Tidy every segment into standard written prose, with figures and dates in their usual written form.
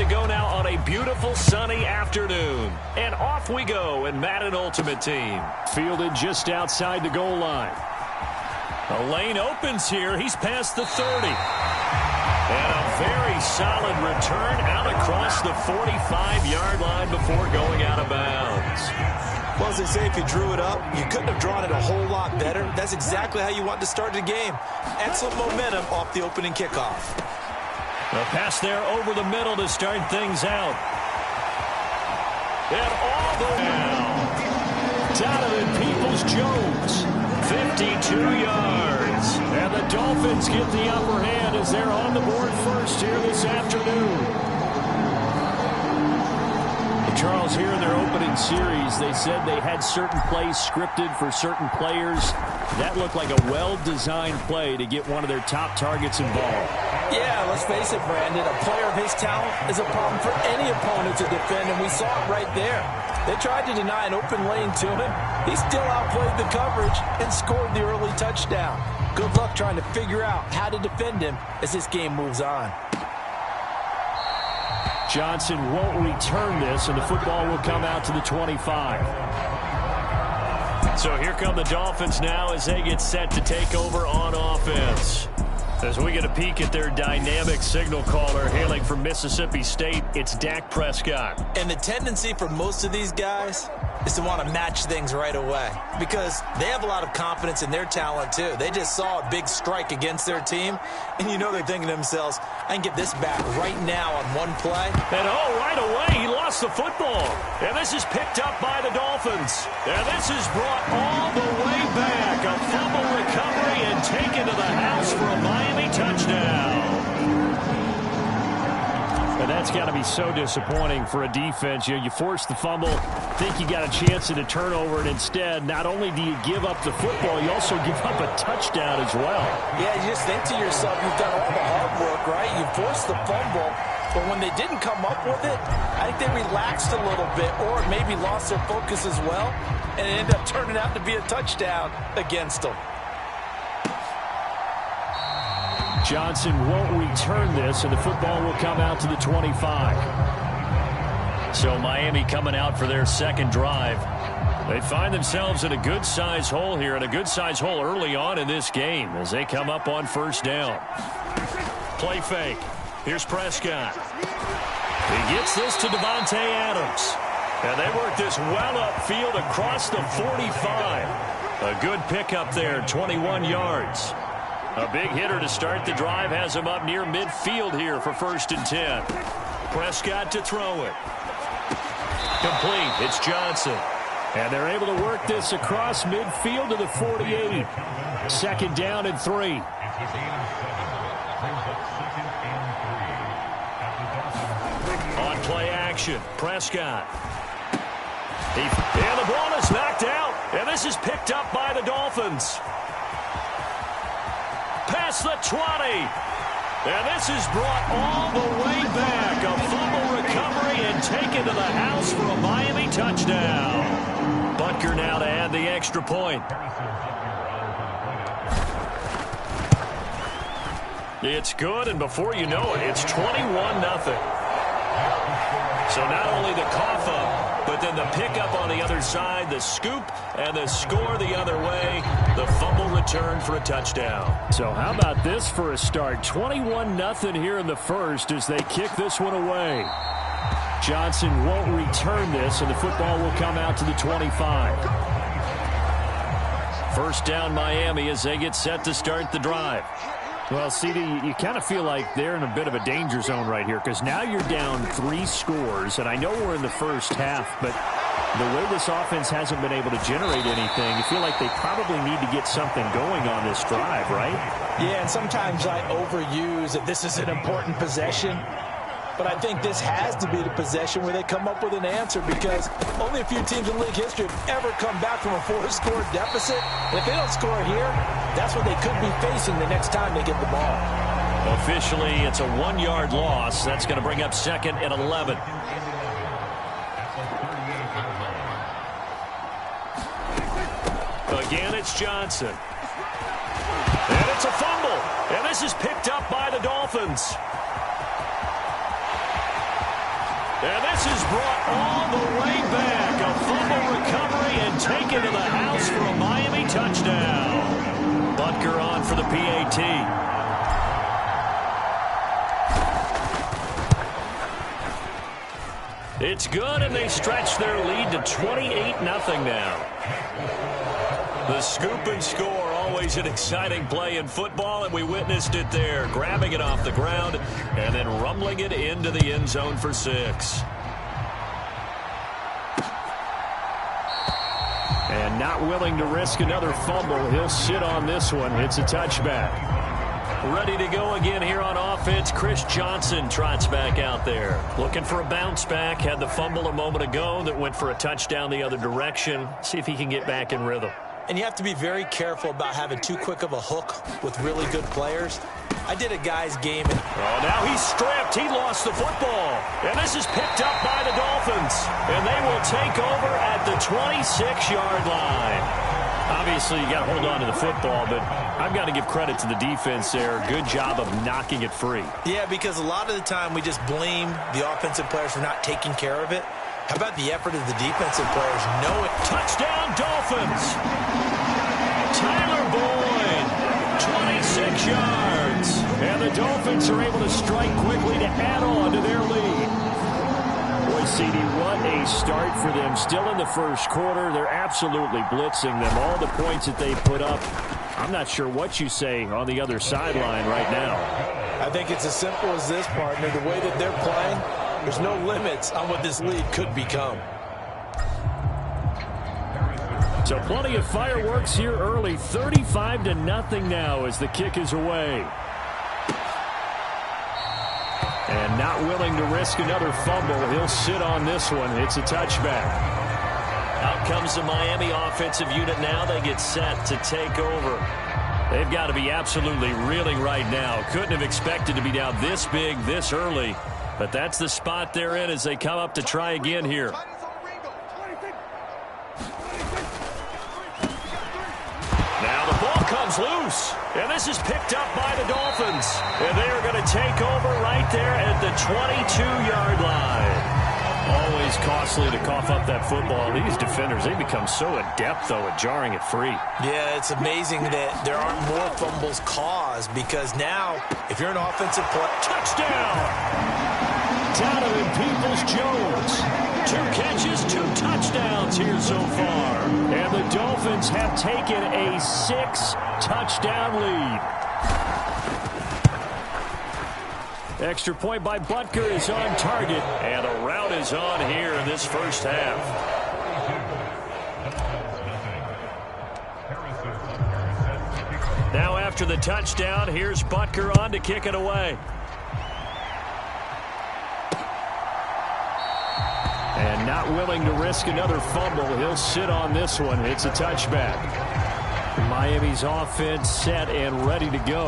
to go now on a beautiful sunny afternoon. And off we go in Madden Ultimate Team. Fielded just outside the goal line. A lane opens here. He's past the 30. And a very solid return out across the 45-yard line before going out of bounds. Well, as they say, if you drew it up, you couldn't have drawn it a whole lot better. That's exactly how you want to start the game. Excellent momentum off the opening kickoff. A pass there over the middle to start things out. And all the way down. Donovan Peoples-Jones, 52 yards. And the Dolphins get the upper hand as they're on the board first here this afternoon. Charles, here in their opening series, they said they had certain plays scripted for certain players. That looked like a well-designed play to get one of their top targets involved. Yeah, let's face it, Brandon. A player of his talent is a problem for any opponent to defend, and we saw it right there. They tried to deny an open lane to him. He still outplayed the coverage and scored the early touchdown. Good luck trying to figure out how to defend him as this game moves on. Johnson won't return this, and the football will come out to the 25. So here come the Dolphins now as they get set to take over on offense. As we get a peek at their dynamic signal caller hailing from Mississippi State, it's Dak Prescott. And the tendency for most of these guys is to want to match things right away because they have a lot of confidence in their talent too. They just saw a big strike against their team, and you know they're thinking to themselves, I can get this back right now on one play. And right away, he lost the football. And this is picked up by the Dolphins. And this is brought all the way back. A fumble recovery and taken to the house for a Miami touchdown. And that's got to be so disappointing for a defense. You force the fumble, think you got a chance at a turnover, and instead, not only do you give up the football, you also give up a touchdown as well. Yeah, you just think to yourself, you've done all the hard work, right? You forced the fumble, but when they didn't come up with it, I think they relaxed a little bit or maybe lost their focus as well, and it ended up turning out to be a touchdown against them. Johnson won't return this, and the football will come out to the 25. So Miami coming out for their second drive. They find themselves in a good-sized hole here, and a good-sized hole early on in this game as they come up on first down. Play fake. Here's Prescott. He gets this to Davante Adams. And they work this well upfield across the 45. A good pickup there, 21 yards. A big hitter to start the drive has him up near midfield here for 1st and 10. Prescott to throw it. Complete. It's Johnson. And they're able to work this across midfield to the 48. 2nd down and 3. On play action, Prescott. And the ball is knocked out. And this is picked up by the Dolphins. Past the 20. And this is brought all the way back. A fumble recovery and taken to the house for a Miami touchdown. Butker now to add the extra point. It's good, and before you know it, it's 21-0. So not only the cough up, but then the pickup on the other side, the scoop, and the score the other way. The fumble return for a touchdown. So how about this for a start? 21-0 here in the first as they kick this one away. Johnson won't return this, and the football will come out to the 25. 1st down Miami as they get set to start the drive. Well, CD, you kind of feel like they're in a bit of a danger zone right here because now you're down 3 scores, and I know we're in the first half, but the way this offense hasn't been able to generate anything, you feel like they probably need to get something going on this drive, right? Yeah, and sometimes I overuse that this is an important possession. But I think this has to be the possession where they come up with an answer because only a few teams in league history have ever come back from a 4-score deficit. And if they don't score here, that's what they could be facing the next time they get the ball. Officially, it's a 1-yard loss. That's going to bring up 2nd and 11. Again, it's Johnson. And it's a fumble. And this is picked up by the Dolphins. And this is brought all the way back. A fumble recovery and taken to the house for a Miami touchdown. Butker on for the PAT. It's good, and they stretch their lead to 28-0 now. The scoop and score, always an exciting play in football, and we witnessed it there, grabbing it off the ground and then rumbling it into the end zone for 6. And not willing to risk another fumble, he'll sit on this one. It's a touchback. Ready to go again here on offense. Chris Johnson trots back out there. Looking for a bounce back. Had the fumble a moment ago that went for a touchdown the other direction. See if he can get back in rhythm. And you have to be very careful about having too quick of a hook with really good players. I did a guy's game. Oh, now he's stripped. He lost the football. And this is picked up by the Dolphins. And they will take over at the 26-yard line. Obviously, you got to hold on to the football, but I've got to give credit to the defense there. Good job of knocking it free. Yeah, because a lot of the time we just blame the offensive players for not taking care of it. How about the effort of the defensive players? Touchdown, Dolphins! Tyler Boyd, 26 yards. And the Dolphins are able to strike quickly to add on to their lead. Boy, CD, what a start for them. Still in the first quarter. They're absolutely blitzing them. All the points that they put up, I'm not sure what you say on the other sideline right now. I think it's as simple as this, partner. The way that they're playing, there's no limits on what this lead could become. So plenty of fireworks here early. 35-0 now as the kick is away. And not willing to risk another fumble. He'll sit on this one. It's a touchback. Out comes the Miami offensive unit now. They get set to take over. They've got to be absolutely reeling right now. Couldn't have expected to be down this big, this early. But that's the spot they're in as they come up to try again here. Now the ball comes loose. And this is picked up by the Dolphins. And they are going to take over right there at the 22-yard line. Always costly to cough up that football. These defenders, they become so adept, though, at jarring it free. Yeah, it's amazing that there aren't more fumbles caused because now, if you're an offensive player... Touchdown! Donovan Peoples-Jones. 2 catches, 2 touchdowns here so far. And the Dolphins have taken a 6-touchdown lead. Extra point by Butker is on target. And the route is on here in this first half. Now after the touchdown, here's Butker on to kick it away. And not willing to risk another fumble. He'll sit on this one. It's a touchback. Miami's offense set and ready to go.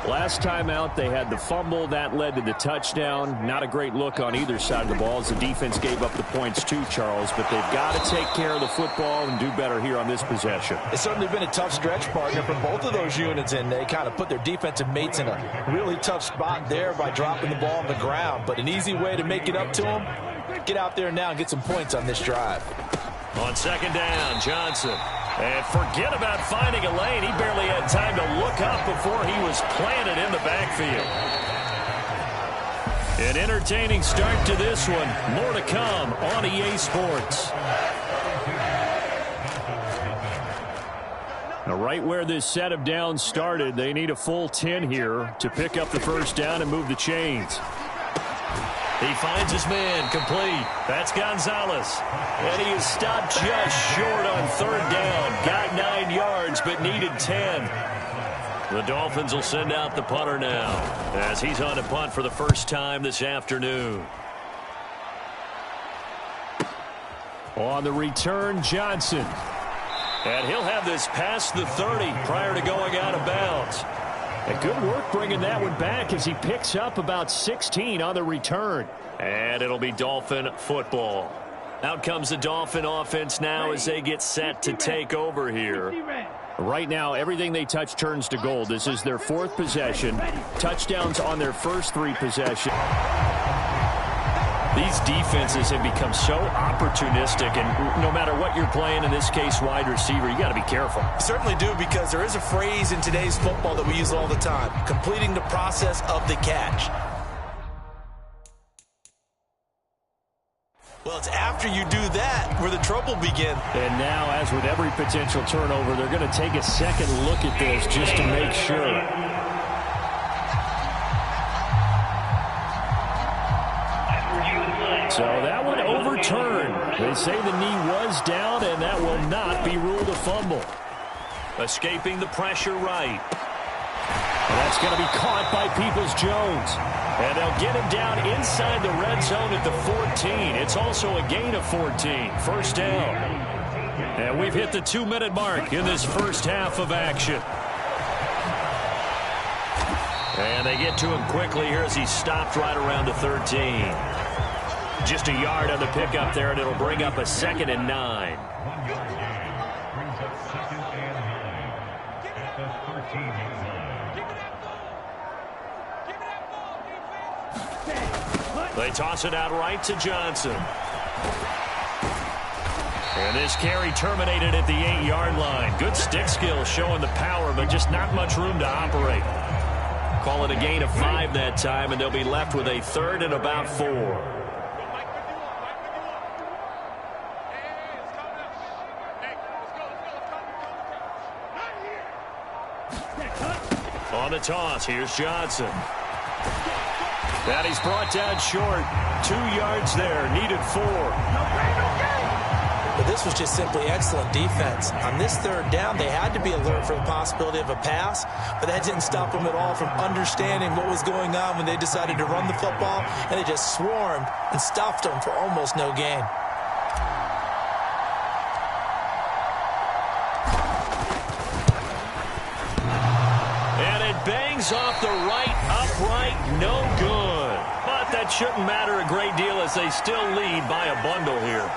Last time out, they had the fumble. That led to the touchdown. Not a great look on either side of the ball as the defense gave up the points too, Charles. But they've got to take care of the football and do better here on this possession. It's certainly been a tough stretch, partner, for both of those units, and they kind of put their defensive mates in a really tough spot there by dropping the ball on the ground. But an easy way to make it up to them, get out there now and get some points on this drive. On second down, Johnson. And forget about finding a lane. He barely had time to look up before he was planted in the backfield. An entertaining start to this one. More to come on EA Sports. Now, right where this set of downs started, they need a full 10 here to pick up the first down and move the chains. He finds his man complete. That's Gonzalez. And he is stopped just short on third down. Got 9 yards, but needed 10. The Dolphins will send out the punter now as he's on to punt for the first time this afternoon. On the return, Johnson. And he'll have this past the 30 prior to going out of bounds. And good work bringing that one back as he picks up about 16 on the return. And it'll be Dolphin football. Out comes the Dolphin offense now as they get set to take over here. Right now, everything they touch turns to gold. This is their 4th possession. Touchdowns on their first 3 possessions. These defenses have become so opportunistic, and no matter what you're playing, in this case wide receiver, you got to be careful. Certainly do, because there is a phrase in today's football that we use all the time: completing the process of the catch. Well, it's after you do that where the trouble begins. And now, as with every potential turnover, they're going to take a second look at this just to make sure. So that one overturned. They say the knee was down, and that will not be ruled a fumble. Escaping the pressure right. And that's going to be caught by Peoples-Jones. And they'll get him down inside the red zone at the 14. It's also a gain of 14. First down. And we've hit the 2-minute mark in this first half of action. And they get to him quickly here as he stopped right around the 13. Just a yard on the pickup there, and it'll bring up a 2nd and 9. They toss it out right to Johnson. And this carry terminated at the 8-yard line. Good stick skill showing the power, but just not much room to operate. Call it a gain of 5 that time, and they'll be left with a 3rd and about 4. On the toss, here's Johnson. And he's brought down short. 2 yards there, needed 4. But this was just simply excellent defense. On this 3rd down, they had to be alert for the possibility of a pass, but that didn't stop them at all from understanding what was going on when they decided to run the football, and they just swarmed and stuffed them for almost no gain. Bangs off the right upright, no good. But that shouldn't matter a great deal as they still lead by a bundle here.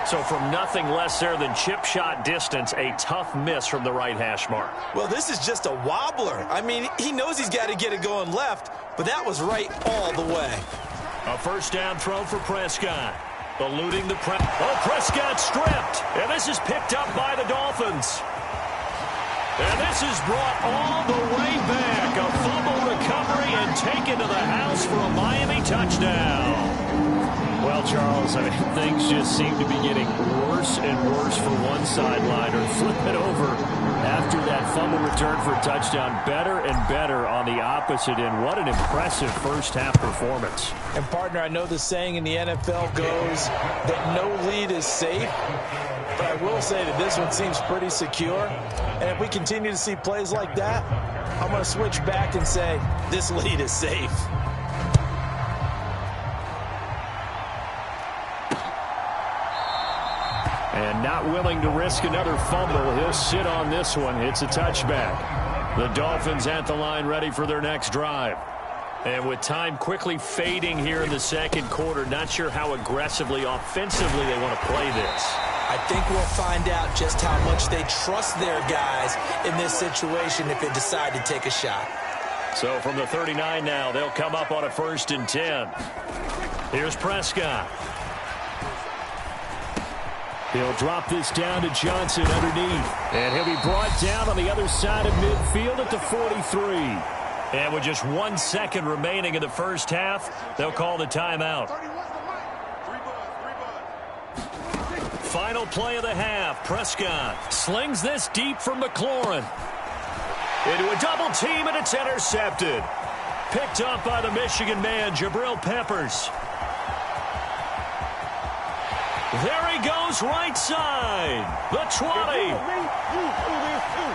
So from nothing less there than chip shot distance, a tough miss from the right hash mark. Well, this is just a wobbler. I mean, he knows he's got to get it going left, but that was right all the way. A first down throw for Prescott. Eluding the press. Oh, Prescott stripped. And this is picked up by the Dolphins. And this is brought all the way back. A fumble recovery and taken to the house for a Miami touchdown. Well, Charles, I mean, things just seem to be getting worse and worse for one sideline, or flip it over after that fumble return for a touchdown. Better and better on the opposite end. What an impressive first-half performance. And, partner, I know the saying in the NFL goes that no lead is safe. But I will say that this one seems pretty secure. And if we continue to see plays like that, I'm going to switch back and say this lead is safe. And not willing to risk another fumble, he'll sit on this one. It's a touchback. The Dolphins at the line ready for their next drive. And with time quickly fading here in the second quarter, not sure how aggressively, offensively they want to play this. I think we'll find out just how much they trust their guys in this situation if they decide to take a shot. So from the 39 now, they'll come up on a 1st and 10. Here's Prescott. He'll drop this down to Johnson underneath. And he'll be brought down on the other side of midfield at the 43. And with just 1 second remaining in the first half, they'll call the timeout. Final play of the half. Prescott slings this deep for McLaurin. Into a double team, and it's intercepted. Picked up by the Michigan man, Jabril Peppers. There he goes, right side. The 20.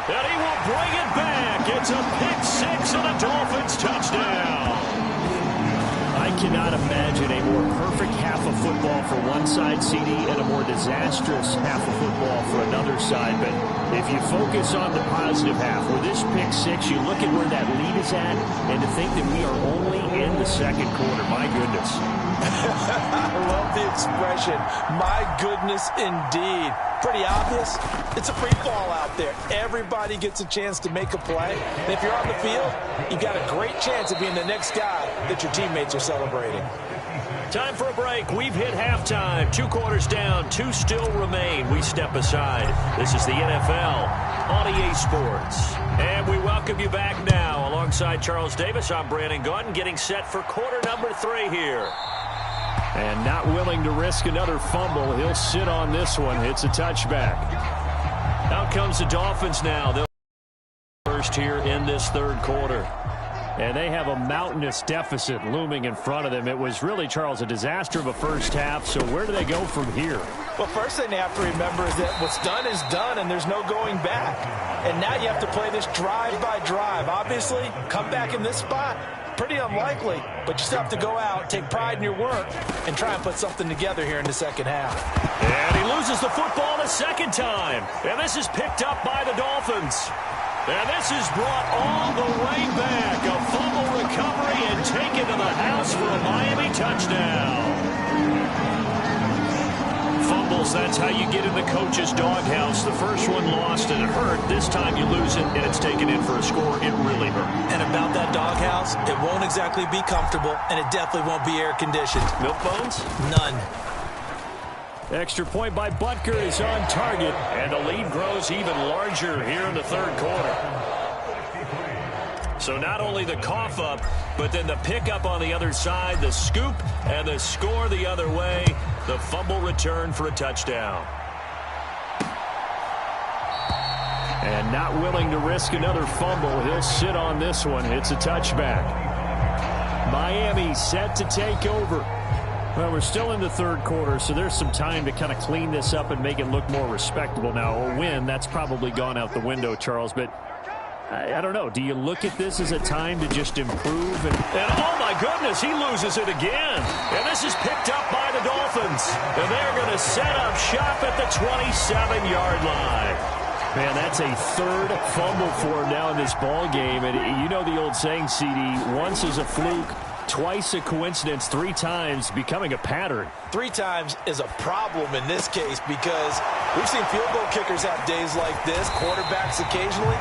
And he will bring it back. It's a pick-6 and a Dolphins touchdown. I cannot imagine a more perfect half of football for one side, CD, and a more disastrous half of football for another side. But if you focus on the positive half, with this pick-6, you look at where that lead is at, and to think that we are only in the second quarter, my goodness. I love the expression. My goodness, indeed. Pretty obvious. It's a free fall out there. Everybody gets a chance to make a play. And if you're on the field, you've got a great chance of being the next guy that your teammates are celebrating. Time for a break. We've hit halftime. 2 quarters down. 2 still remain. We step aside. This is the NFL on EA Sports. And we welcome you back now. Alongside Charles Davis, I'm Brandon Gaudin, getting set for quarter number 3 here. And not willing to risk another fumble. He'll sit on this one. It's a touchback. Out comes the Dolphins now. They'll first here in this third quarter. And they have a mountainous deficit looming in front of them. It was really, Charles, a disaster of a first half. So where do they go from here? Well, first thing they have to remember is that what's done is done, and there's no going back. And now you have to play this drive by drive. Obviously, come back in this spot, pretty unlikely. But you still have to go out, take pride in your work, and try and put something together here in the second half. And he loses the football the second time. And this is picked up by the Dolphins. And this is brought all the way back. A fumble recovery and taken to the house for a Miami touchdown. Fumbles, that's how you get in the coach's doghouse. The first one lost and it hurt. This time you lose it and it's taken in for a score. It really hurt. And about that doghouse, it won't exactly be comfortable, and it definitely won't be air-conditioned. Milk bones? None. Extra point by Butker is on target, and the lead grows even larger here in the third quarter. So not only the cough up, but then the pickup on the other side, the scoop, and the score the other way. The fumble return for a touchdown. And not willing to risk another fumble, he'll sit on this one. It's a touchback. Miami set to take over. Well, we're still in the third quarter, so there's some time to kind of clean this up and make it look more respectable. Now, a win, that's probably gone out the window, Charles, but I don't know. Do you look at this as a time to just improve? And oh, my goodness, he loses it again. And this is picked up by the Dolphins. And they're going to set up shop at the 27-yard line. Man, that's a third fumble for him now in this ball game. And you know the old saying, CD, once is a fluke, twice a coincidence, 3 times becoming a pattern. 3 times is a problem in this case because we've seen field goal kickers have days like this, quarterbacks occasionally.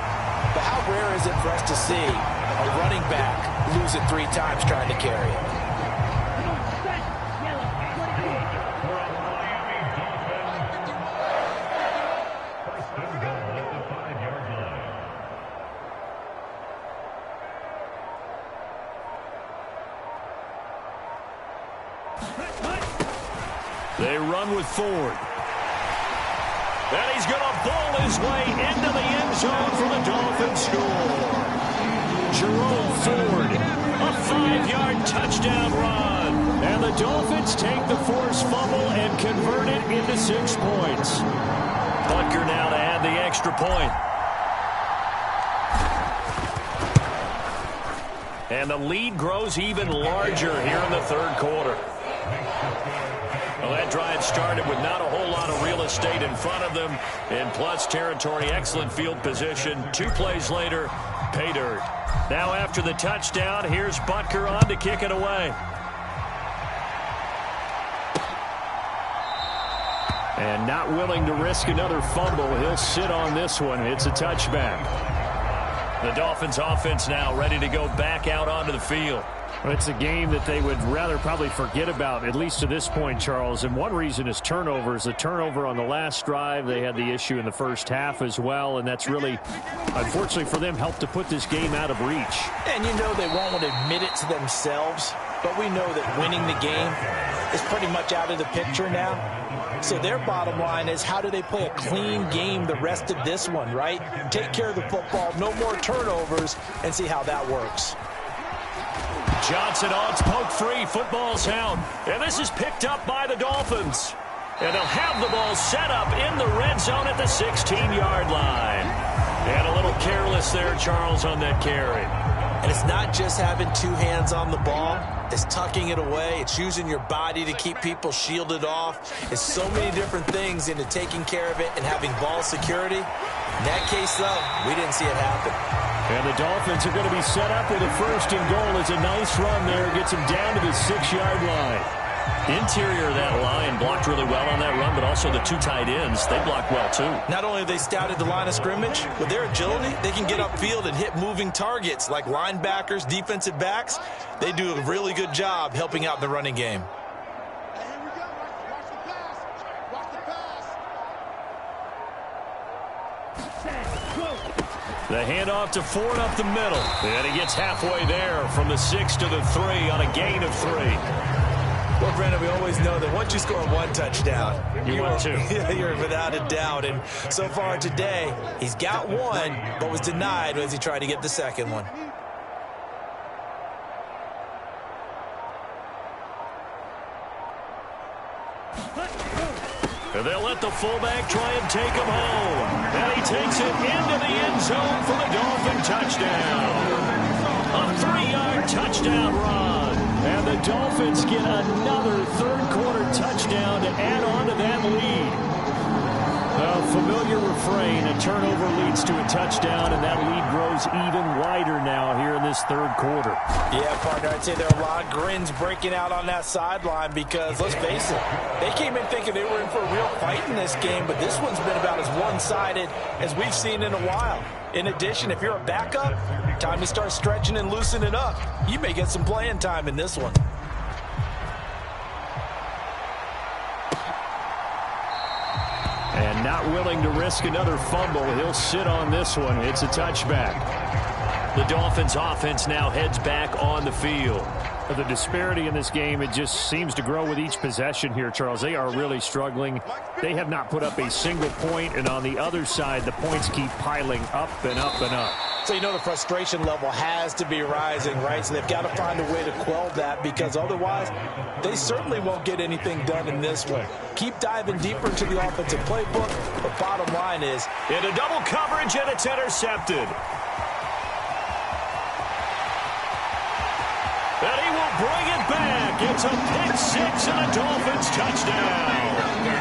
But how rare is it for us to see a running back lose it 3 times trying to carry it? They run with Ford. And he's going to bowl his way into the end zone for the Dolphins score. Jerome Ford, a 5-yard touchdown run. And the Dolphins take the forced fumble and convert it into 6 points. Butker now to add the extra point. And the lead grows even larger here in the third quarter. Well, that drive started with not a whole lot of real estate in front of them. In plus territory, excellent field position. 2 plays later, pay dirt. Now after the touchdown, here's Butker on to kick it away. And not willing to risk another fumble, he'll sit on this one. It's a touchback. The Dolphins offense now ready to go back out onto the field. Well, it's a game that they would rather probably forget about, at least to this point, Charles. And one reason is turnovers. The turnover on the last drive, they had the issue in the first half as well. And that's really, unfortunately for them, helped to put this game out of reach. And you know they won't want to admit it to themselves. But we know that winning the game is pretty much out of the picture now. So their bottom line is, how do they play a clean game the rest of this one, right? Take care of the football, no more turnovers, and see how that works. Johnson on, poke free, football's out. And this is picked up by the Dolphins. And they'll have the ball set up in the red zone at the 16-yard line. And a little careless there, Charles, on that carry. And it's not just having 2 hands on the ball. It's tucking it away. It's using your body to keep people shielded off. It's so many different things into taking care of it and having ball security. In that case, though, we didn't see it happen. And the Dolphins are going to be set up with a 1st and goal. It's a nice run there. Gets them down to the 6-yard line. Interior of that line blocked really well on that run, but also the 2 tight ends, they blocked well too. Not only have they scouted the line of scrimmage, with their agility, they can get upfield and hit moving targets like linebackers, defensive backs. They do a really good job helping out in the running game. The handoff to Ford up the middle. And he gets halfway there from the 6 to the 3 on a gain of 3. Well, Brandon, we always know that once you score 1 touchdown, you're without a doubt. And so far today, he's got 1, but was denied as he tried to get the second one. And they'll let the fullback try and take him home. And he takes it into the end zone for the Dolphin touchdown. A 3-yard touchdown run. And the Dolphins get another third-quarter touchdown to add on to that lead. A familiar refrain, a turnover leads to a touchdown, and that lead grows even wider now here in this third quarter. Yeah, partner, I'd say there are a lot of grins breaking out on that sideline because, let's face it, they came in thinking they were in for a real fight in this game, but this one's been about as one-sided as we've seen in a while. In addition, if you're a backup, time to start stretching and loosening up. You may get some playing time in this one. And not willing to risk another fumble, he'll sit on this one. It's a touchback. The Dolphins offense now heads back on the field. The disparity in this game, it just seems to grow with each possession here, Charles. They are really struggling. They have not put up a single point, and on the other side, the points keep piling up and up and up. So you know the frustration level has to be rising, right? So they've got to find a way to quell that because otherwise they certainly won't get anything done in this one. Keep diving deeper into the offensive playbook. The bottom line is into double coverage, and it's intercepted. And he will bring it back. It's a pick-6 and a Dolphins touchdown.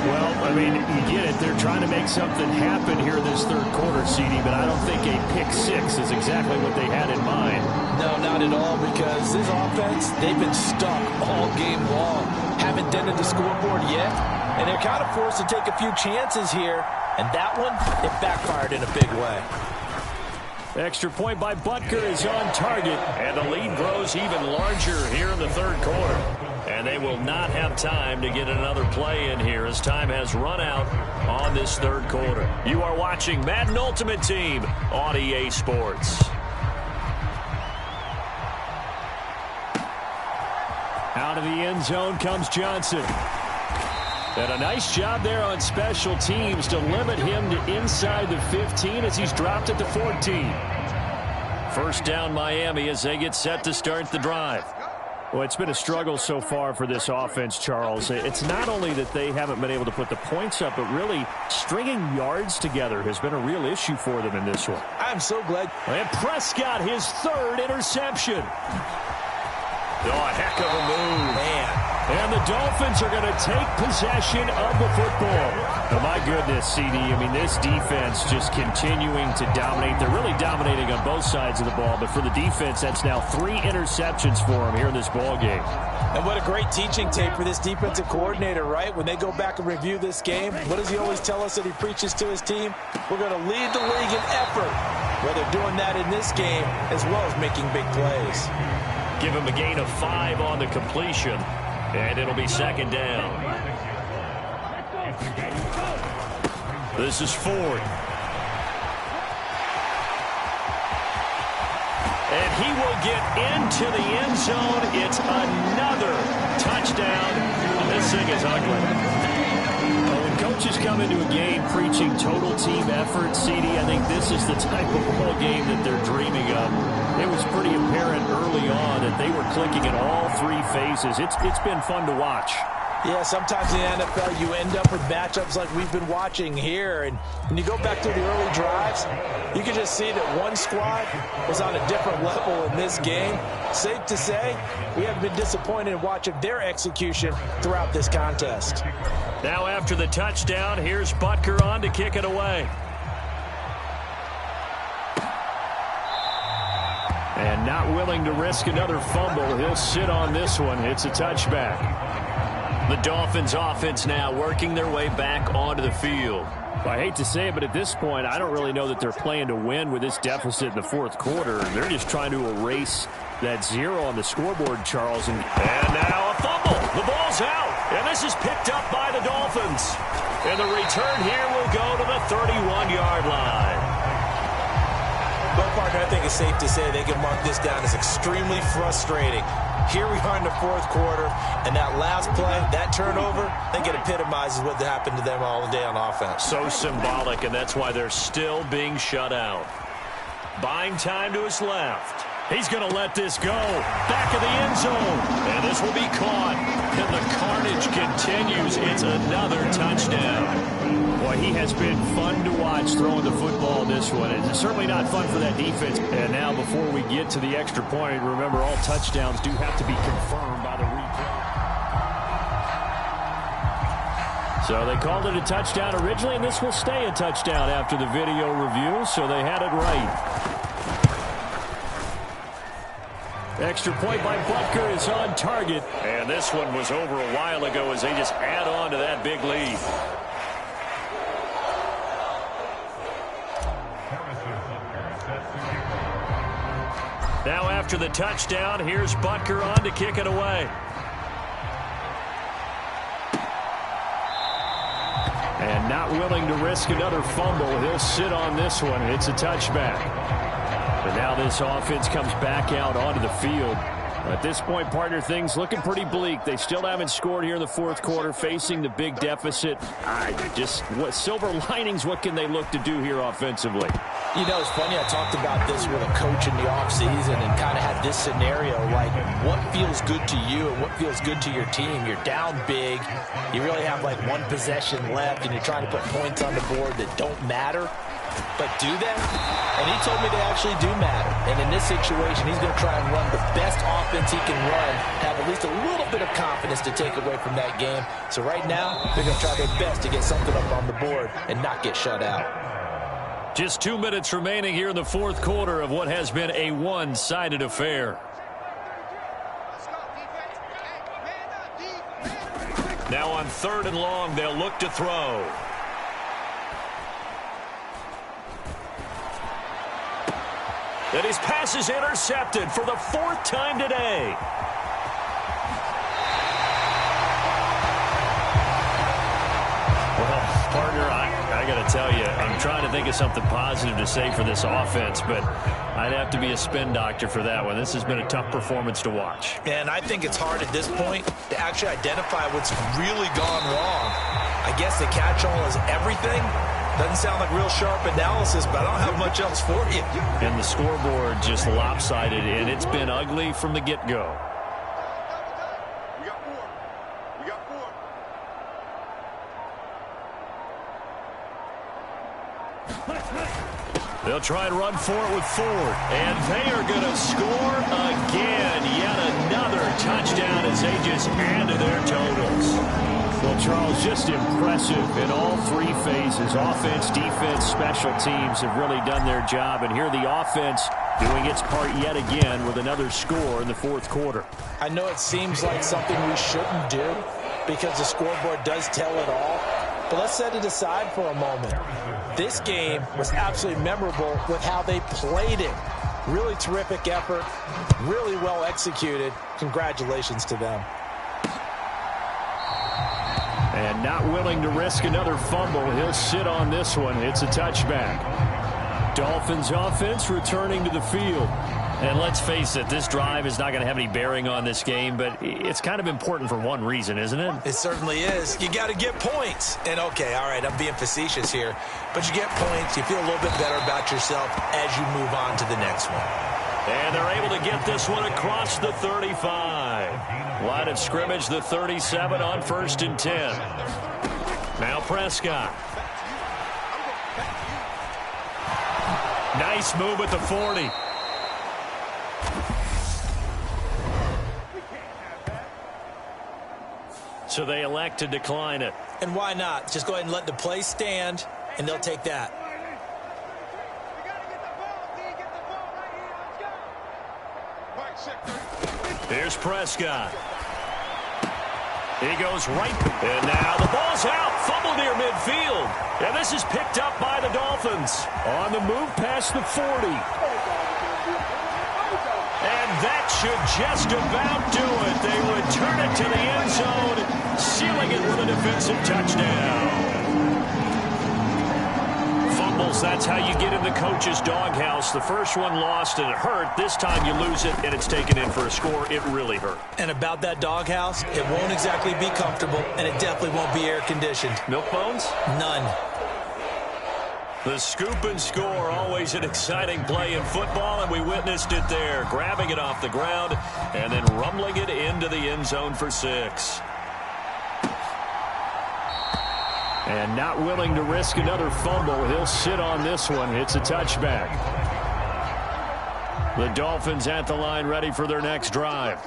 Well, I mean, you get it. They're trying to make something happen here in this third quarter, CD, but I don't think a pick-6 is exactly what they had in mind. No, not at all, because this offense, they've been stuck all game long. Haven't dented the scoreboard yet, and they're kind of forced to take a few chances here, and that one, it backfired in a big way. Extra point by Butker is on target, and the lead grows even larger here in the third quarter. And they will not have time to get another play in here as time has run out on this third quarter. You are watching Madden Ultimate Team on EA Sports. Out of the end zone comes Johnson. And a nice job there on special teams to limit him to inside the 15 as he's dropped it to 14. First down Miami as they get set to start the drive. Well, it's been a struggle so far for this offense, Charles. It's not only that they haven't been able to put the points up, but really stringing yards together has been a real issue for them in this one. I'm so glad. And Prescott, his third interception. Oh, a heck of a move. Man. And the Dolphins are going to take possession of the football. Oh, my goodness, CD. I mean, this defense just continuing to dominate. They're really dominating on both sides of the ball, but for the defense, that's now 3 interceptions for them here in this ball game. And what a great teaching tape for this defensive coordinator, right? When they go back and review this game, what does he always tell us that he preaches to his team? We're going to lead the league in effort. Well, they're doing that in this game as well as making big plays. Give him a gain of 5 on the completion, and it'll be second down. This is Ford. And he will get into the end zone. It's another touchdown. This thing is ugly. When coaches come into a game preaching total team effort, CD, I think this is the type of ball game that they're dreaming of. It was pretty apparent early on that they were clicking in all 3 phases. It's been fun to watch. Yeah, sometimes in the NFL you end up with matchups like we've been watching here. And when you go back to the early drives, you can just see that one squad was on a different level in this game. Safe to say, we have been disappointed in watching their execution throughout this contest. Now after the touchdown, here's Butker on to kick it away. And not willing to risk another fumble. He'll sit on this one. It's a touchback. The Dolphins offense now working their way back onto the field. I hate to say it, but at this point, I don't really know that they're playing to win with this deficit in the fourth quarter. They're just trying to erase that 0 on the scoreboard, Charles. And now a fumble. The ball's out. And this is picked up by the Dolphins. And the return here will go to the 31-yard line. Well, partner, I think it's safe to say they can mark this down as extremely frustrating. Here we are in the fourth quarter, and that last play, that turnover, I think it epitomizes what happened to them all day on offense. So symbolic, and that's why they're still being shut out. Buying time to his left. He's going to let this go. Back of the end zone. And this will be caught. And the carnage continues. It's another touchdown. Boy, he has been fun to watch throwing the football this one. It's certainly not fun for that defense. And now before we get to the extra point, remember all touchdowns do have to be confirmed by the replay. So they called it a touchdown originally, and this will stay a touchdown after the video review, so they had it right. Extra point by Butker is on target. And this one was over a while ago as they just add on to that big lead. Now after the touchdown, here's Butker on to kick it away. And not willing to risk another fumble. He'll sit on this one. It's a touchback. But now this offense comes back out onto the field. At this point, partner, things looking pretty bleak. They still haven't scored here in the fourth quarter, facing the big deficit. What silver linings, what can they look to do here offensively? You know, it's funny, I talked about this with a coach in the offseason and kind of had this scenario, like what feels good to you and what feels good to your team. You're down big. You really have like one possession left, and you're trying to put points on the board that don't matter. But do they? And he told me they actually do matter. And in this situation, he's going to try and run the best offense he can run, have at least a little bit of confidence to take away from that game. So right now, they're going to try their best to get something up on the board and not get shut out. Just 2 minutes remaining here in the fourth quarter of what has been a one-sided affair. Now on 3rd and long, they'll look to throw. And his pass is intercepted for the 4th time today. Well, partner, I got to tell you, I'm trying to think of something positive to say for this offense, but I'd have to be a spin doctor for that one. This has been a tough performance to watch. And I think it's hard at this point to actually identify what's really gone wrong. I guess the catch-all is everything. Doesn't sound like real sharp analysis, but I don't have much else for you. And the scoreboard just lopsided, and it's been ugly from the get-go. We got four. They'll try and run for it with Ford. And they are going to score again. Yet another touchdown as they just add to their totals. Well, Charles, just impressive in all 3 phases. Offense, defense, special teams have really done their job. And here the offense doing its part yet again with another score in the fourth quarter. I know it seems like something we shouldn't do because the scoreboard does tell it all. But let's set it aside for a moment. This game was absolutely memorable with how they played it. Really terrific effort, really well executed. Congratulations to them. And not willing to risk another fumble. He'll sit on this one. It's a touchback. Dolphins offense returning to the field. And let's face it, this drive is not going to have any bearing on this game, but it's kind of important for one reason, isn't it? It certainly is. You got to get points. And, okay, all right, I'm being facetious here. But you get points, you feel a little bit better about yourself as you move on to the next one. And they're able to get this one across the 35. Line of scrimmage, the 37 on 1st and 10. Now Prescott. Nice move at the 40. So they elect to decline it. And why not? Just go ahead and let the play stand, and they'll take that. Here's Prescott. He goes right, and now the ball's out. Fumble near midfield. And this is picked up by the Dolphins. On the move past the 40. And that should just about do it. They return it to the end zone, sealing it with a defensive touchdown. Fumbles, that's how you get in the coach's doghouse. The first one lost and it hurt. This time you lose it and it's taken in for a score. It really hurt. And about that doghouse, it won't exactly be comfortable, and it definitely won't be air-conditioned. Milk bones? None. The scoop and score, always an exciting play in football, and we witnessed it there. Grabbing it off the ground and then rumbling it into the end zone for 6. And not willing to risk another fumble. He'll sit on this one. It's a touchback. The Dolphins at the line, ready for their next drive.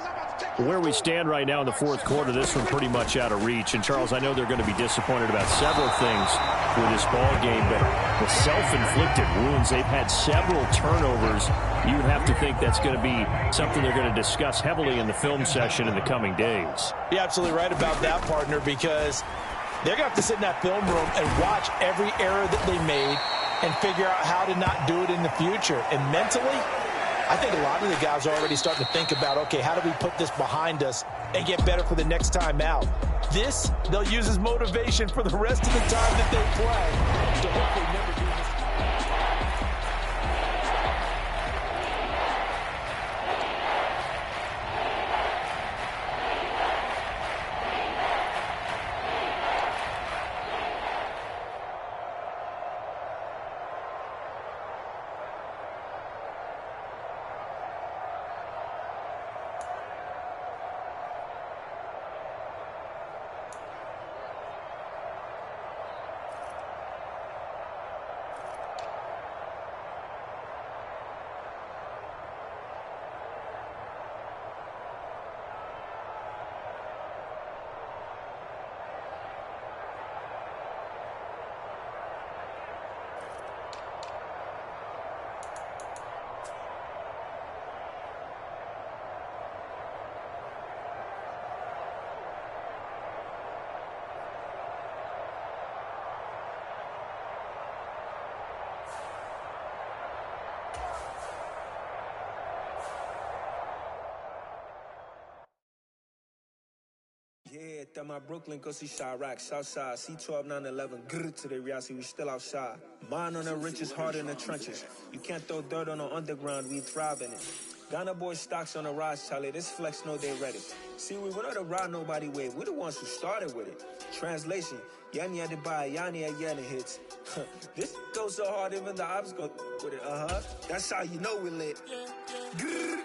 Where we stand right now in the fourth quarter, this one pretty much out of reach. And, Charles, I know they're going to be disappointed about several things with this ball game, but the self-inflicted wounds, they've had several turnovers. You would have to think that's going to be something they're going to discuss heavily in the film session in the coming days. You're absolutely right about that, partner, because they're going to have to sit in that film room and watch every error that they made and figure out how to not do it in the future. And mentally, I think a lot of the guys are already starting to think about, okay, how do we put this behind us and get better for the next time out? This, they'll use as motivation for the rest of the time that they play to hopefully never do this. Yeah, that my Brooklyn, go see Chirac, Southside, C12, 911, grrr to the reality, we still outside. Mine on the riches, hard in the trenches. You can't throw dirt on the underground, we thrive in it. Ghana boys stocks on the rise, Charlie, this flex know they ready. See, we went on the ride nobody wave, we the ones who started with it. Translation, Yanni had to buy, Yanni had Yanni hits. This goes so hard, even the ops go with it, That's how you know we lit. Grrr.